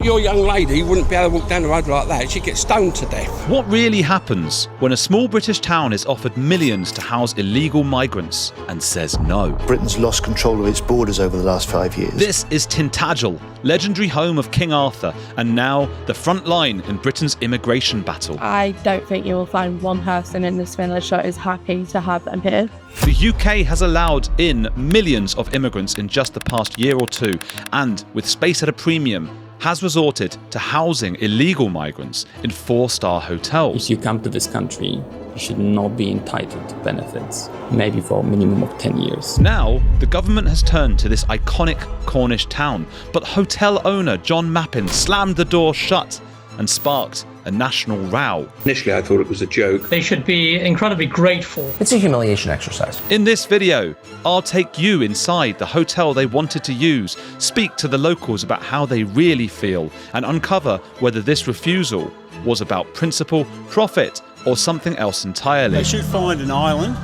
Your young lady wouldn't be able to walk down the road like that. She'd get stoned to death. What really happens when a small British town is offered millions to house illegal migrants and says no? Britain's lost control of its borders over the last 5 years. This is Tintagel, legendary home of King Arthur, and now the front line in Britain's immigration battle. I don't think you will find one person in this village that is happy to have them here. The UK has allowed in millions of immigrants in just the past year or two, and with space at a premium, has resorted to housing illegal migrants in 4-star hotels. If you come to this country, you should not be entitled to benefits, maybe for a minimum of 10 years. Now, the government has turned to this iconic Cornish town, but hotel owner John Mappin slammed the door shut and sparked a national row. Initially, I thought it was a joke. They should be incredibly grateful. It's a humiliation exercise. In this video, I'll take you inside the hotel they wanted to use, speak to the locals about how they really feel, and uncover whether this refusal was about principle, profit, or something else entirely. They should find an island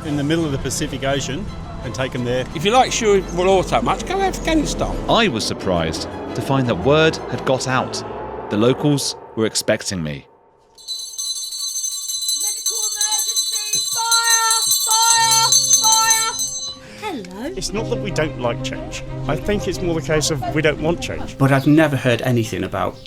in the middle of the Pacific Ocean and take them there. If you like sure will auto much, go to Afghanistan. I was surprised to find that word had got out. The locals were expecting me. Medical emergency! Fire! Fire! Fire! Hello? It's not that we don't like change. I think it's more the case of we don't want change. But I've never heard anything about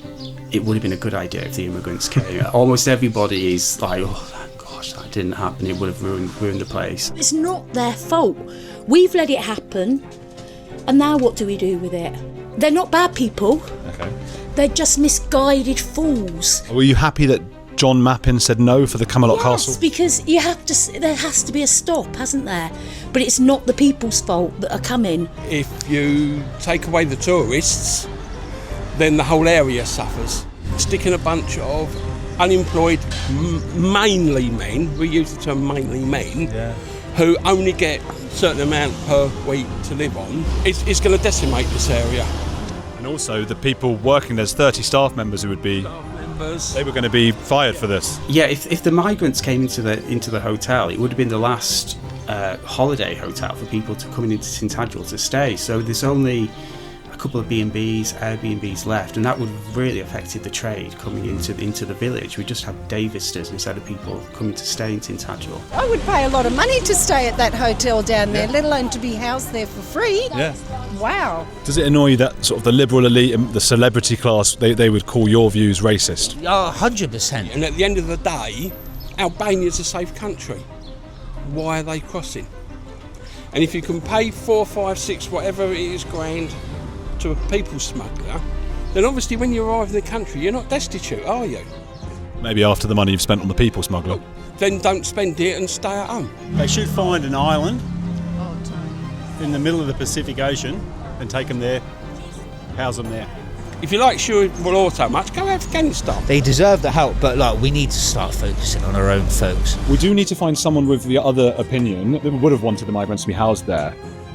it would have been a good idea if the immigrants came. Almost everybody is like, oh gosh, that didn't happen, it would have ruined the place. It's not their fault. We've let it happen, and now what do we do with it? They're not bad people. Okay. They're just misguided fools. Were you happy that John Mappin said no for the Camelot Castle? Yes, because there has to be a stop, hasn't there? But it's not the people's fault that are coming. If you take away the tourists, then the whole area suffers. Sticking a bunch of unemployed, mainly men, we use the term mainly men, who only get a certain amount per week to live on, it's going to decimate this area. And also the people working, there's 30 staff members who would be, they were going to be fired for this. Yeah, if the migrants came into the hotel, it would have been the last holiday hotel for people to come into Tintagel to stay. So there's only a couple of B&Bs, Airbnbs left, and that would have really affected the trade coming into the village. We just have day visitors instead of people coming to stay in Tintagel. I would pay a lot of money to stay at that hotel down there, let alone to be housed there for free. Yeah. Wow. Does it annoy you that sort of the liberal elite and the celebrity class, they would call your views racist? 100%. And at the end of the day, Albania's a safe country. Why are they crossing? And if you can pay 4, 5, 6, whatever it is grand to a people smuggler, then obviously when you arrive in the country, you're not destitute, are you? Maybe after the money you've spent on the people smuggler. Then don't spend it and stay at home. They should find an island in the middle of the Pacific Ocean and take them there, house them there. If you like sure will auto much, go to Afghanistan. They deserve the help, but we need to start focusing on our own folks. We do need to find someone with the other opinion that would have wanted the migrants to be housed there.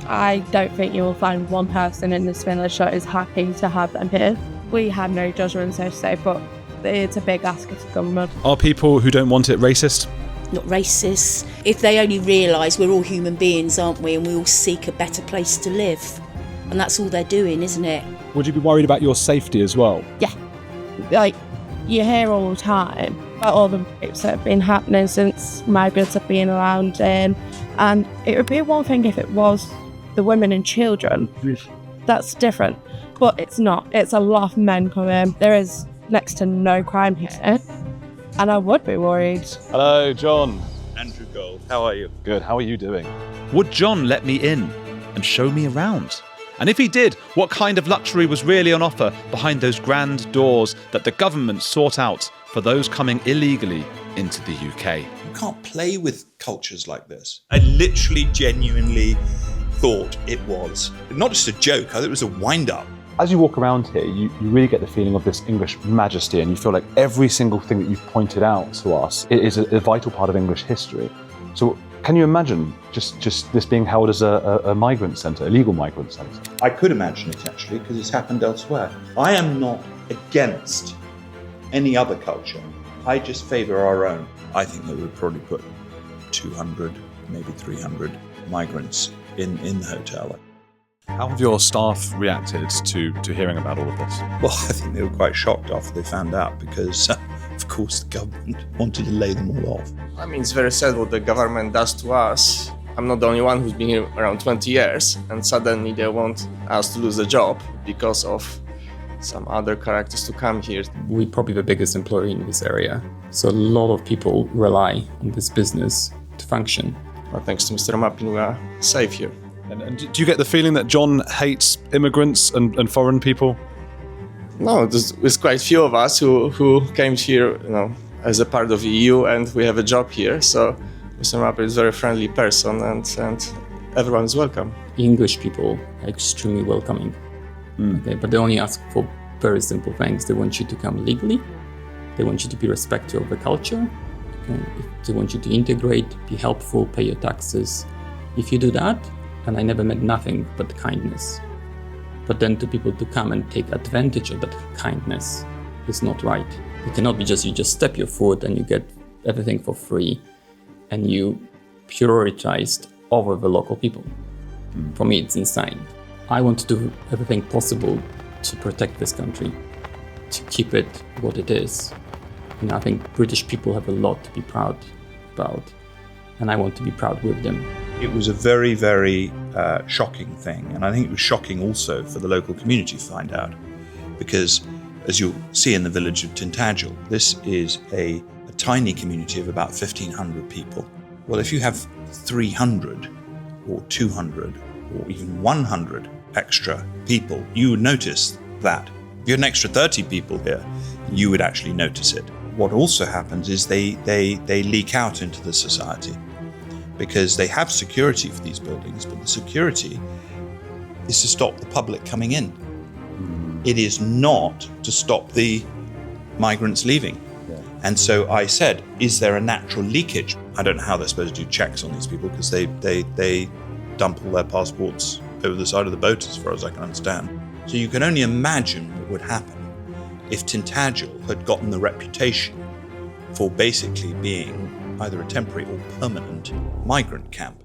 I don't think you will find one person in this village that is happy to have them here. We have no judgment, so to say, but it's a big ask of the government. Are people who don't want it racist? Not racist. If they only realise we're all human beings, aren't we, and we all seek a better place to live. And that's all they're doing, isn't it? Would you be worried about your safety as well? Yeah. Like, you hear all the time about all the rapes that have been happening since migrants have been around, and it would be one thing if it was the women and children. That's different. But it's not. It's a lot of men coming. There is next to no crime here. And I would be worried. Hello, John. Andrew Gold. How are you? Good. How are you doing? Would John let me in and show me around? And if he did, what kind of luxury was really on offer behind those grand doors that the government sought out for those coming illegally into the UK? You can't play with cultures like this. I literally, genuinely thought it was not just a joke, I thought it was a wind-up. As you walk around here, you really get the feeling of this English majesty, and you feel like every single thing that you've pointed out to us is a vital part of English history. So can you imagine just this being held as a migrant centre, a legal migrant centre? I could imagine it actually, because it's happened elsewhere. I am not against any other culture. I just favour our own. I think that we'd probably put 200, maybe 300 migrants in the hotel. How have your staff reacted to hearing about all of this? Well, I think they were quite shocked after they found out because, of course, the government wanted to lay them all off. I mean, it's very sad what the government does to us. I'm not the only one who's been here around 20 years, and suddenly they want us to lose the job because of some other characters to come here. We're probably the biggest employer in this area, so a lot of people rely on this business to function. But thanks to Mr. Mappin, we are safe here. And do you get the feeling that John hates immigrants and foreign people? No, there's quite few of us who came here, as a part of the EU, and we have a job here. So Mr. Mappin is a very friendly person, and everyone is welcome. English people are extremely welcoming. Okay, but they only ask for very simple things. They want you to come legally. They want you to be respectful of the culture. Okay? They want you to integrate, be helpful, pay your taxes. If you do that, and I never met nothing but kindness. But then to people to come and take advantage of that kindness is not right. It cannot be you just step your foot and you get everything for free and you prioritized over the local people. For me, it's insane. I want to do everything possible to protect this country, to keep it what it is. I think British people have a lot to be proud about, and I want to be proud with them. It was a very, very shocking thing, and I think it was shocking also for the local community to find out, because as you'll see in the village of Tintagel, this is a tiny community of about 1,500 people. Well, if you have 300 or 200 or even 100 extra people, you would notice that. If you had an extra 30 people here, you would actually notice it. What also happens is they leak out into the society, because they have security for these buildings, but the security is to stop the public coming in. It is not to stop the migrants leaving. And so I said, is there a natural leakage? I don't know how they're supposed to do checks on these people, because they dump all their passports over the side of the boat, as far as I can understand. So you can only imagine what would happen if Tintagel had gotten the reputation for basically being either a temporary or permanent migrant camp.